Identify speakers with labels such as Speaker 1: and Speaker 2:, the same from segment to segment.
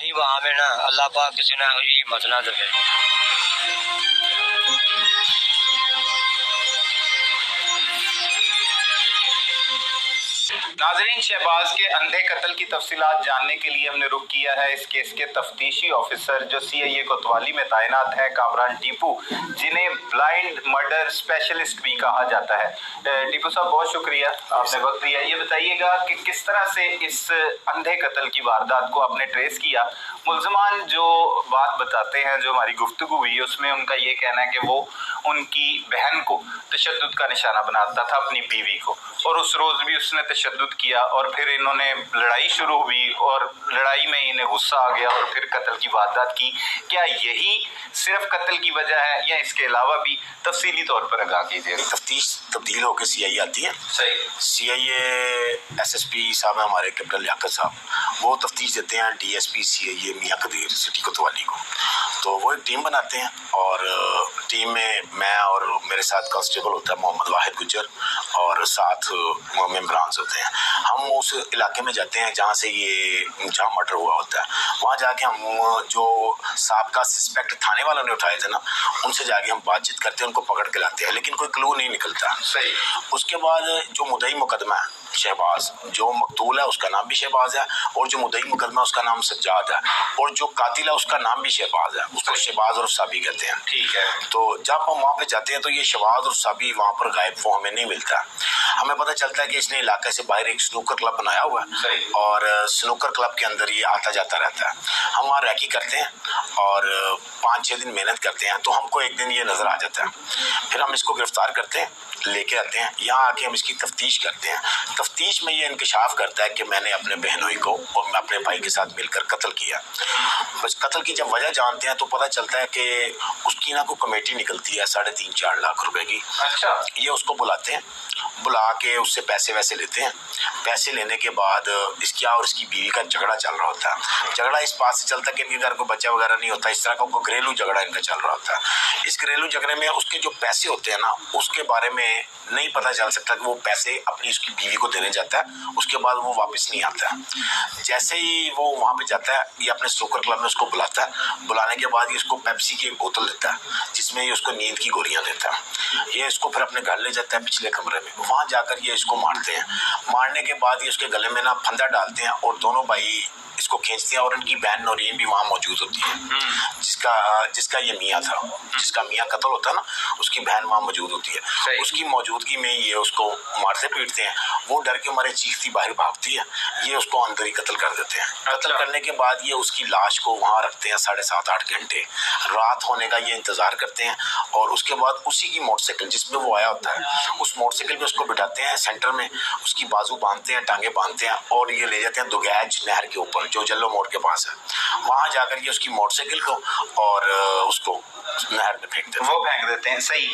Speaker 1: نہیں وہاں میں نا اللہ پاک کسی نے ہمت نہ دے۔
Speaker 2: ناظرین، شہباز کے اندھے قتل کی تفصیلات جاننے کے لیے ہم نے رخ کیا ہے اس کیس کے تفتیشی آفیسر جو CIA کوتوالی میں تعینات ہے، کامران ٹیپو، جنہیں بلائنڈ مرڈر اسپیشلسٹ بھی کہا جاتا ہے۔ ٹیپو صاحب بہت شکریہ، آپ نے وقت دیا۔ یہ بتائیے گا کہ کس طرح سے اس اندھے قتل کی واردات کو آپ نے ٹریس کیا؟ ملزمان جو بات بتاتے ہیں، جو ہماری گفتگو ہوئی اس میں ان کا یہ کہنا ہے کہ وہ ان کی بہن کو تشدد کا نشانہ بناتا تھا، اپنی بیوی کو، اور اس روز بھی اس نے تشدد کیا، اور پھر انہوں نے لڑائی شروع ہوئی اور لڑائی میں انہیں غصہ آ گیا اور پھر قتل کی واردات کی۔ کیا یہی صرف قتل کی وجہ ہے یا اس کے علاوہ بھی؟ تفصیلی طور پر آگاہ کیجیے۔
Speaker 3: تفتیش تبدیل ہو کے CIA آتی ہے،
Speaker 2: صحیح،
Speaker 3: CIA SSP صاحب ہیں ہمارے کیپٹن لیاقت صاحب، وہ تفتیش دیتے ہیں DSP CIA میاں قدیر سٹی کوتوالی کو، تو وہ ایک ٹیم بناتے ہیں، اور ٹیم میں میں اور میرے ساتھ کانسٹیبل ہوتا ہے محمد واحد گجر، اور ساتھ ممبرانز ہوتے ہیں۔ ہم اس علاقے میں جاتے ہیں جہاں سے جہاں مرڈر ہوا ہوتا ہے، وہاں جا کے ہم جو سابقہ سسپیکٹ تھانے والوں نے اٹھائے تھے نا، ان سے جا کے ہم بات چیت کرتے ہیں، ان کو پکڑ کے لاتے ہیں، لیکن کوئی کلو نہیں نکلتا۔
Speaker 2: صحیح۔
Speaker 3: اس کے بعد جو مدعی مقدمہ ہے شہباز، جو مقتول ہے اس کا نام بھی شہباز ہے، اور جو مدعی مقدمہ اس کا نام سجاد ہے، اور جو قاتل ہے اس کا نام بھی شہباز ہے، اس کو شہباز اور صابی کہتے ہیں۔
Speaker 2: ٹھیک ہے۔
Speaker 3: تو جب ہم وہاں پہ جاتے ہیں تو یہ شہباز اور صابی وہاں پر غائب، وہ ہمیں نہیں ملتا۔ ہمیں پتہ چلتا ہے کہ اس نے علاقے سے باہر ایک سنوکر کلب بنایا ہوا ہے،
Speaker 2: صحیح،
Speaker 3: اور سنوکر کلب کے اندر یہ آتا جاتا رہتا ہے۔ ہم وہاں ریکی کرتے ہیں اور 5-6 دن محنت کرتے ہیں، تو ہم کو ایک دن یہ نظر آ جاتا ہے، پھر ہم اس کو گرفتار کرتے ہیں، لے کے آتے ہیں یہاں، آ کے ہم اس کی تفتیش کرتے ہیں۔ تفتیش میں یہ انکشاف کرتا ہے کہ میں نے اپنے بہنوئی کو اور میں اپنے بھائی کے ساتھ مل کر قتل کیا۔ بس قتل کی جب وجہ جانتے ہیں تو پتہ چلتا ہے کہ اس کی نا کوئی کمیٹی نکلتی ہے 3.5-4 لاکھ روپے کی۔
Speaker 2: اچھا۔
Speaker 3: یہ اس کو بلاتے ہیں، بلا کے اس سے پیسے ویسے لیتے ہیں۔ پیسے لینے کے بعد اس کی اور اس کی بیوی کا جھگڑا چل رہا ہوتا ہے۔ جھگڑا اس بات سے چلتا ہے کہ ان کے گھر کوئی بچہ وغیرہ نہیں ہوتا، اس طرح کا کوئی گھریلو جھگڑا ان کا چل رہا ہوتا ہے۔ اس گھریلو جھگڑے میں اس کے جو پیسے ہوتے ہیں نا، اس کے بارے میں نہیں پتہ چل سکتا کہ وہ پیسے اپنی اس کی بیوی کو دینے جاتا ہے، اس کے بعد وہ واپس نہیں آتا ہے۔ جیسے ہی وہ وہاں پہ جاتا ہے، یہ اپنے سنوکر کلب میں اس کو بلاتا ہے، بلانے کے بعد یہ اس کو پیپسی کی ایک بوتل دیتا ہے جس میں یہ اس کو نیند کی گولیاں دیتا ہے۔ یہ اس کو پھر اپنے گھر لے جاتا ہے پچھلے کمرے میں، وہاں جا کر یہ اس کو مارتے ہیں۔ مارنے کے بعد یہ اس کے گلے میں نا پھندا ڈالتے ہیں، اور دونوں بھائی اس کو کھینچتے ہیں، اور ان کی بہن نورین بھی وہاں موجود ہوتی ہے، جس کا یہ میاں تھا، جس کا میاں قتل ہوتا ہے نا، اس کی بہن وہاں موجود ہوتی ہے۔ اس کی موجودگی میں یہ اس کو مارتے پیٹتے ہیں، وہ ڈر کے مارے چیختی باہر بھاگتی ہے، یہ اس کو اندر ہی قتل کر دیتے ہیں۔ قتل کرنے کے بعد یہ اس کی لاش کو وہاں رکھتے ہیں 7.5-8 گھنٹے، رات ہونے کا یہ انتظار کرتے ہیں، اور اس کے بعد اسی کی موٹر سائیکل جس میں وہ آیا ہوتا ہے، اس موٹر سائیکل پہ اس کو بٹھاتے ہیں سینٹر میں، اس کی بازو باندھتے ہیں، ٹانگیں باندھتے ہیں، اور یہ لے جاتے ہیں دوگیج نہر کے اوپر جو جلو موڑ کے پاس ہے، وہاں جا کر یہ اس کی موٹر سائیکل کو اور اس کو نہر میں پھینک دیتے ہیں۔
Speaker 2: صحیح،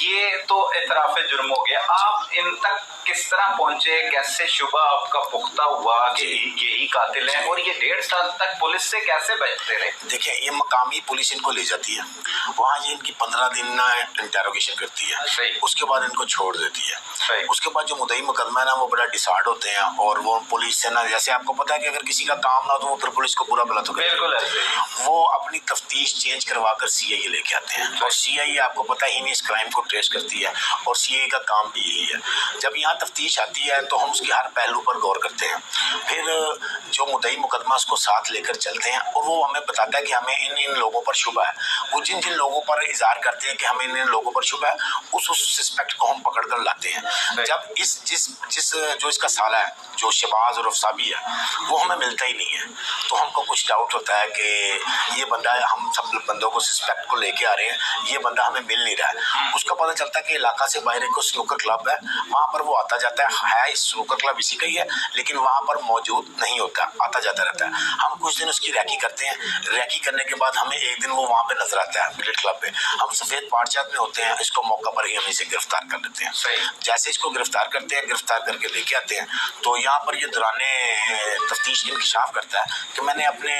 Speaker 2: یہ تو اعتراف جرم ہو گیا۔ آپ ان تک کس طرح پہنچے؟ کیسے شبہ آپ کا پختہ ہوا کہ یہی قاتل ہیں، اور یہ 1.5 سال تک پولیس سے کیسے بچتے رہے؟
Speaker 3: دیکھیں، یہ مقامی پولیس ان کو لے جاتی ہے، وہاں یہ ان کی 15 دن انٹیروگیشن کرتی ہے، اس کے بعد ان کو چھوڑ دیتی ہے۔ اس کے بعد جو مدعی مقدمہ ہے نا، وہ بڑا ڈسارڈ ہوتے ہیں، اور وہ پولیس سے نا، جیسے آپ کو پتا ہے کہ اگر کسی کا کام نہ ہو تو وہ پھر پولیس کو برا بلا تو
Speaker 2: بالکل ہے،
Speaker 3: وہ اپنی تفتیش چینج کروا کر CIA لے کے آتے ہیں، اور CIA آپ کو پتا ہی نہیں اس کرائم کو ٹریس کرتی ہے، اور CIA کا کام بھی یہی ہے۔ جب یہاں تفتیش آتی ہے تو ہم اس کے ہر پہلو پر غور کرتے ہیں، پھر جو مدعی مقدمہ اس کو ساتھ لے کر چلتے ہیں، اور وہ ہمیں بتاتا ہے کہ ہمیں ان لوگوں پر شبہ ہے۔ وہ جن لوگوں پر اظہار کرتے ہیں کہ ہمیں ان لوگوں پر شبہ ہے، اس سسپیکٹ کو ہم پکڑ کر لاتے ہیں۔ جب جو اس کا سالہ ہے، جو شہباز اور صابی ہے، وہ ہمیں ملتا ہی نہیں ہے، تو ہم کو کچھ ڈاؤٹ ہوتا ہے کہ یہ بندہ، ہم سب بندوں کو سسپیکٹ کو لے کے آ رہے ہیں، یہ بندہ ہمیں مل نہیں رہا ہے۔ اس کا پتہ چلتا ہے کہ علاقہ سے باہر ایک سنوکر کلب ہے، وہاں پر وہ آتا جاتا ہے، سنوکر کلب اسی کا ہی ہے، لیکن وہاں پر موجود نہیں ہوتا، آتا جاتا رہتا ہے۔ ہم کچھ دن اس کی ریکی کرتے ہیں، ریکی کرنے کے بعد ہمیں ایک دن وہ وہاں پہ نظر آتا ہے بلیٹ کلب پہ، ہم سفید پارچات میں ہوتے ہیں، اس کو موقع پر ہی ہم اسے گرفتار کر لیتے ہیں۔ جیسے اس کو گرفتار کرتے ہیں، گرفتار کر کے لے کے آتے ہیں، تو یہاں پر یہ دوران تفتیش انکشاف کرتا ہے کہ میں نے اپنے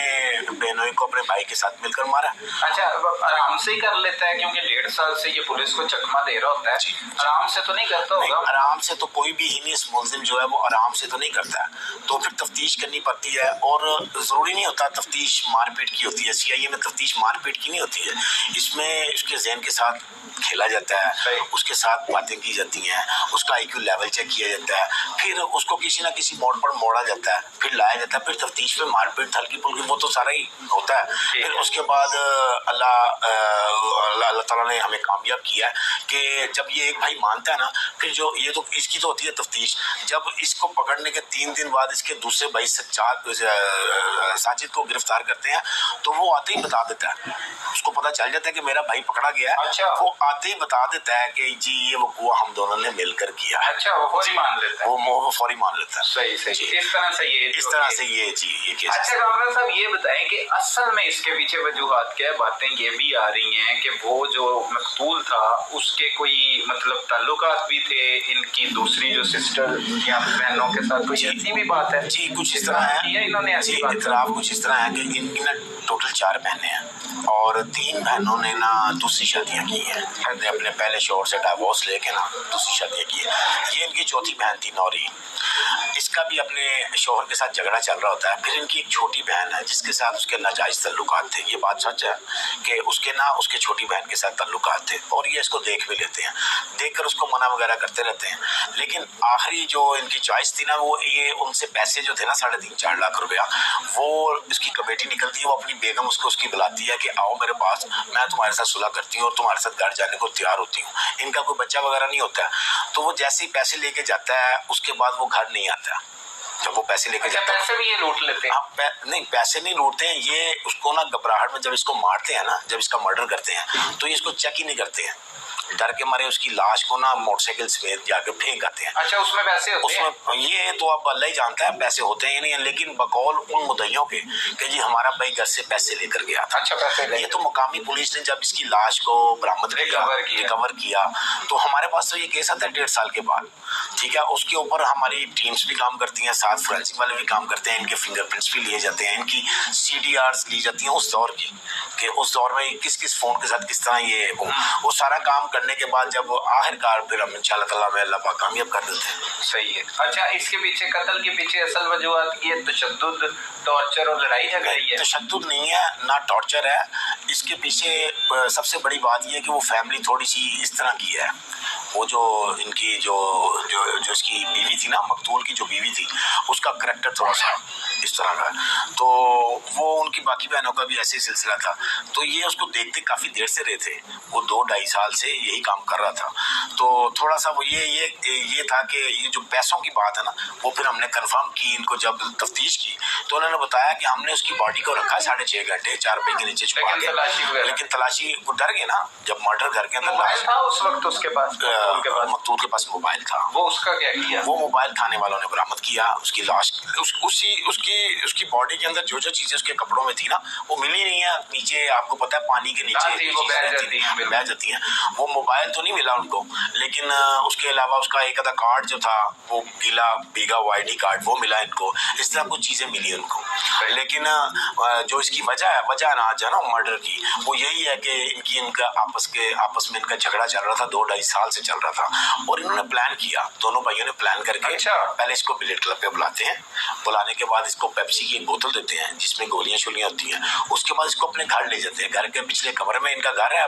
Speaker 3: بہنوئی کو اپنے بھائی کے ساتھ مل کر مارا۔
Speaker 2: اچھا، آرام سے ہی کر لیتا ہے کیونکہ 1.5 سال سے یہ پولیس کو چکمہ دے رہا ہوتا ہے، آرام سے تو نہیں کرتا ہوگا؟
Speaker 3: آرام سے تو कोई भी हीनियस मुलजिम जो है वो आराम से तो नहीं करता है, तो फिर तफ्तीश करनी पड़ती है। और ज़रूरी नहीं होता तफ्तीश मारपीट की होती है, CIA में तफ्तीश मारपीट की नहीं होती है, इसमें उसके जहन के साथ खेला जाता है, उसके साथ बातें की जाती हैं, उसका IQ लेवल चेक किया जाता है, फिर उसको किसी ना किसी मोड़ पर मोड़ा जाता है, फिर लाया जाता है, फिर तफ्तीश में मारपीट हल्की फुल्की वो तो सारा ही होता है। फिर उसके बाद अल्लाह ताला ने हमें कामयाब किया है कि जब ये एक भाई मानता है ना, फिर जो ये तो इसकी तो होती है तफ्तीश, जब इसको पकड़ने के 3 दिन बाद इसके दूसरे भाई साजिद को गिरफ्तार करते हैं, तो वो आते ही बता देता है, उसको पता चल जाता है कि मेरा भाई पकड़ा गया है।
Speaker 2: अच्छा।
Speaker 3: वो आते ही बता देता है कि जी ये वक़ूआ हम दोनों ने मिलकर किया है।
Speaker 2: अच्छा, वो फौरी मान लेता है।
Speaker 3: वो फौरी मान लेता है।
Speaker 2: सही सही। इस तरह से ये
Speaker 3: केस।
Speaker 2: अच्छा कामरान साहब, ये बताएं कि असल में इसके पीछे वजूहात क्या है? बातें ये भी आ रही हैं कि वो जो मकतूल था उसके कोई मतलब ताल्लुकात भी थे इनकी दूसरी जो सिस्टर या बहनों के साथ, कोई ऐसी भी बात है?
Speaker 3: जी कुछ इस तरह है,
Speaker 2: इन्होंने ऐसी बात
Speaker 3: इतराफ कुछ इस तरह है कि इनकी ना टोटल 4 बहनें हैं और 3 बहनों ने ना दूसरी शादियाँ की हैं, अपने पहले शौहर से डाइवोर्स लेके ना दूसरी शादियाँ की है। ये इनकी चौथी बहन थी नौरीन, इसका भी अपने शौहर के साथ झगड़ा चल रहा होता है। फिर इनकी एक छोटी बहन है जिसके साथ उसके नाजायज तल्लुकात थे, ये बात सच है कि उसके छोटी बहन के साथ तल्लुकात थे और ये इसको देख भी लेते हैं, देख कर उसको मना वगैरह करते रहते हैं। लेकिन आखिरी जो इनकी चॉइस थी ना, वो ये उनसे पैसे जो थे ना 3.5-4 लाख रुपया, वो इसकी कमेटी निकलती है, वो अपनी बेगम उसकी बुलाती है कि आओ मेरे पास, मैं तुम्हारे साथ सुलह करती हूँ और तुम्हारे साथ घर जाने को तैयार होती हूँ। इनका कोई बच्चा वगैरह नहीं होता है, तो वो जैसे ही पैसे लेके जाता है उसके बाद वो घर नहीं आता। जब वो पैसे लेके जाता है,
Speaker 2: पैसे भी ये लूट लेते हैं?
Speaker 3: नहीं, पैसे नहीं लूटते हैं, ये उसको ना घबराहट में जब इसको मारते हैं ना, जब इसका मर्डर करते हैं, तो ये इसको चेक ही नहीं करते हैं, डर के मारे उसकी लाश को ना मोटरसाइकिल समेत जाके फेंक आते हैं।
Speaker 2: अच्छा, उसमें पैसे होते हैं?
Speaker 3: उसमें ये तो अब अल्लाह ही जानता है पैसे होते हैं या नहीं, लेकिन बकौल उन मुद्दइयों के कि जी हमारा भाई घर से पैसे लेकर गया था।
Speaker 2: अच्छा, पैसे
Speaker 3: ये तो मुकामी पुलिस ने जब इसकी लाश को बरामद रिकवर किया तो हमारे पास तो ये केस आता है 1.5 साल के बाद, ठीक है। उसके ऊपर हमारी टीम्स भी काम करती हैं, साथ फोरेंसिक वाले भी काम करते हैं, इनके फिंगरप्रिंट्स भी लिए जाते हैं, इनकी CDRs ली जाती हैं उस दौर की, कि उस दौर में किस किस फोन के साथ किस तरह ये वो सारा काम करने के बाद जब आखिरकार फिर हम इंशाल्लाह ताला में अल्लाह पाक कामयाब कर देते हैं।
Speaker 2: सही है। अच्छा, इसके पीछे कत्ल के पीछे असल वजूहत ये तशद्दुद, टॉर्चर और लड़ाई झगड़ी है?
Speaker 3: तशद्दुद नहीं है ना टॉर्चर है, इसके पीछे सबसे बड़ी बात ये है कि वो फैमिली थोड़ी सी इस तरह की है। वो जो इनकी जो इसकी बीवी थी ना, मकतूल की जो बीवी थी, उसका करैक्टर थोड़ा सा इस तरह का, तो वो उनकी बाकी बहनों का भी ऐसे ही सिलसिला था, तो ये उसको देखते काफ़ी देर से रहे थे, वो 2-2.5 साल से यही काम कर रहा था। तो थोड़ा सा वो ये था कि ये जो पैसों की बात है ना, वो फिर हमने कंफर्म की, इनको जब तफ्तीश की तो उन्होंने बताया कि हमने उसकी बॉडी को रखा 6.5 घंटे 4 रुपए के नीचे छुपा के, लेकिन तलाशी वो डर गए ना, जब मर्डर घर के अंदर
Speaker 2: मोबाइल था उस वक्त उसके पास,
Speaker 3: मकतूल के पास मोबाइल था,
Speaker 2: वो उसका क्या किया?
Speaker 3: वो मोबाइल थाने वालों ने बरामद किया, उसकी लाश उसकी बॉडी के अंदर जो चीजें उसके कपड़ों में थी ना, वो मिली नहीं है। नीचे आपको पता है पानी के नीचे
Speaker 2: वो बह जाती
Speaker 3: हैं। वो मोबाइल तो नहीं मिला उनको, लेकिन उसके अलावा उसका एक आधा कार्ड जो था वो भीगा ID कार्ड वो मिला इनको, इस तरह कुछ चीजें मिली उनको। लेकिन जो इसकी वजह ना आज है ना मर्डर की, वो यही है कि इनका आपस में इनका झगड़ा चल रहा था, 2-2.5 साल से चल रहा था, और इन्होंने प्लान किया, दोनों भाइयों ने प्लान करके पहले इसको बिलियर्ड क्लब पे बुलाते हैं, बुलाने के बाद इसको पेप्सी की एक बोतल देते हैं जिसमें गोलियां शोलियां होती हैं, उसके बाद इसको अपने घर ले जाते हैं, घर के पिछले कमरे में इनका घर है।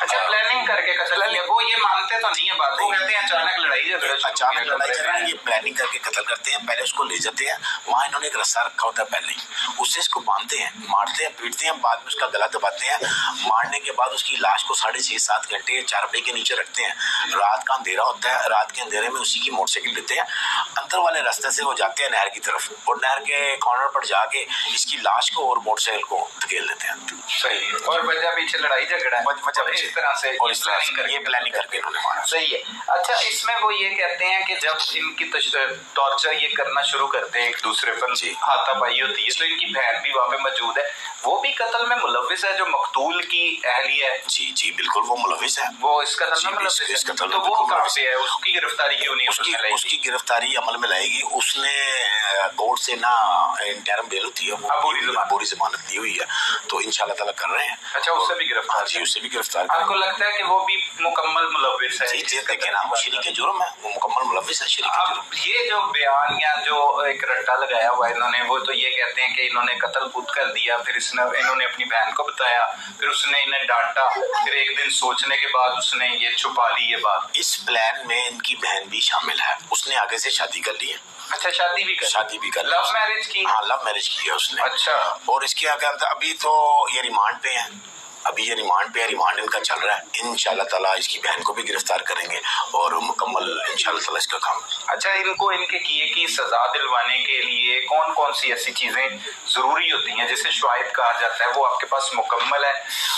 Speaker 2: अच्छा, प्लानिंग करके कत्ल किया? वो ये मानते तो नहीं है बात, वो कहते हैं अचानक लड़ाई
Speaker 3: झगड़ा, ये प्लानिंग करके कत्ल करते हैं। पहले उसको ले जाते हैं, वहाँ इन्होंने एक रस्सा रखा होता है पहले ही, उससे इसको बांधते हैं, मारते हैं, पीटते हैं, बाद में उसका गला दबाते हैं, मारने के बाद उसकी लाश को 6.5-7 घंटे 4 रुपए के नीचे रखते हैं। रात का अंधेरा होता है, रात के अंधेरे में उसी की मोटरसाइकिल लेते हैं, अंदर वाले रास्ते से वो जाते हैं नहर की तरफ, और नहर के कॉर्नर पर जाके इसकी लाश को और मोटरसाइकिल को धकेल देते हैं।
Speaker 2: सही है। और वजह पीछे लड़ाई झगड़ा है, इस तरह से
Speaker 3: ये प्लानिंग करके इन्होंने मारा।
Speaker 2: सही है। अच्छा, इसमें वो ये कहते हैं कि जब इनकी टॉर्चर ये करना शुरू करते हैं, एक दूसरे पर हाथापाई होती है, तो इनकी बहन भी वहाँ पे मौजूद है, वो भी कत्ल में मुलविस है, जो मकतूल की अहलिया है?
Speaker 3: जी बिल्कुल, वो मुलविस है, वो
Speaker 2: इस कत्ल में मुलविस है। तो वो कहाँ पे है? उसकी गिरफ्तारी क्यों नहीं?
Speaker 3: उसकी गिरफ्तारी अमल में लाएगी। उसने कोर्ट से ना इंटरम बेल होती है, वो पूरी जमानत ली हुई है, तो इंशाल्लाह ताला कर रहे हैं।
Speaker 2: अच्छा, उससे भी गिरफ्तार?
Speaker 3: जी, उससे भी गिरफ्तार।
Speaker 2: आपको लगता है कि वो भी मुकम्मल मुलव्विस है।
Speaker 3: जी देखे ना, वो शरीक जुर्म है, वो मुकम्मल मुलव्विस है, शरीक जुर्म।
Speaker 2: अब ये जो बयान या जो एक रट्टा लगाया हुआ है इन्होंने, वो तो ये कहते हैं कि इन्होंने कत्ल खुद कर दिया, फिर इन्होंने अपनी बहन को बताया, फिर उसने इन्हें डांटा, फिर एक दिन सोचने के बाद उसने ये छुपा ली ये बात।
Speaker 3: इस प्लान में इनकी बहन भी शामिल है, उसने आगे से शादी कर ली है।
Speaker 2: अच्छा, शादी भी कर
Speaker 3: ली,
Speaker 2: लव मैरिज की?
Speaker 3: हाँ, लव मैरिज की है उसने।
Speaker 2: अच्छा।
Speaker 3: और इसके आगे अभी तो ये रिमांड पे है, अभी ये रिमांड पे है, रिमांड इनका चल रहा है। इंशाल्लाह ताला इसकी बहन को भी गिरफ्तार करेंगे और मुकम्मल इंशाल्लाह ताला इसका काम।
Speaker 2: अच्छा, इनको इनके किए की सजा दिलवाने के लिए कौन कौन सी ऐसी चीजें जरूरी होती हैं जिसे शवाहिद कहा जाता है, वो आपके पास मुकम्मल है?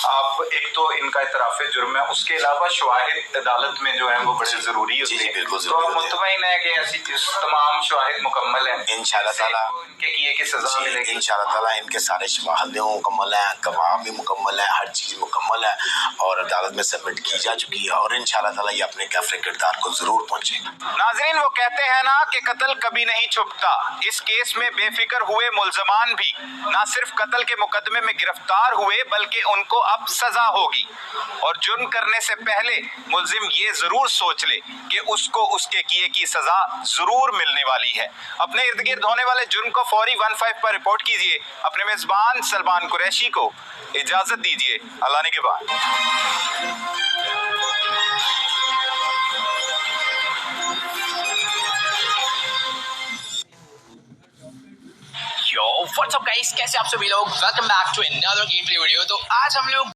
Speaker 2: आप एक तो इनका इतराफ जुर्म है, उसके अलावा शवाहिद अदालत में जो है वो बड़े जरूरी होते हैं।
Speaker 3: बिल्कुल
Speaker 2: तो आप मुतमईन है कि ऐसी तमाम शवाहिद मुकम्मल है?
Speaker 3: इंशाल्लाह ताला
Speaker 2: इनके किए की सजा मिलेगी
Speaker 3: इंशाल्लाह ताला। इनके सारे शवाहिद मुकम्मल है, गवाह भी मुकम्मल है, हर चीज मुकम्मल है और अदालत में सबमिट की जा चुकी है और इंशाल्लाह ताला ये अपने काफिर किरदार को जरूर पहुंचेगा।
Speaker 2: नाज़रीन, वो कहते हैं ना कि कत्ल कभी नहीं छुपता। इस केस में बेफिक्र हुए मुल्जमान भी ना सिर्फ कत्ल के मुकदमे में गिरफ्तार हुए बल्कि उनको अब सजा होगी। और जुर्म करने से पहले मुल्जिम ये जरूर सोच ले कि उसको उसके किए की सजा जरूर मिलने वाली है। अपने इर्द गिर्द होने वाले जुर्म को फौरी 15 पर रिपोर्ट कीजिए। अपने मेजबान सलमान कुरैशी को इजाजत दीजिए। अल्लाह ने के बाद।
Speaker 4: Yo, what's up guys, कैसे आप सभी लोग? Welcome back to another game play video. तो आज हम लोग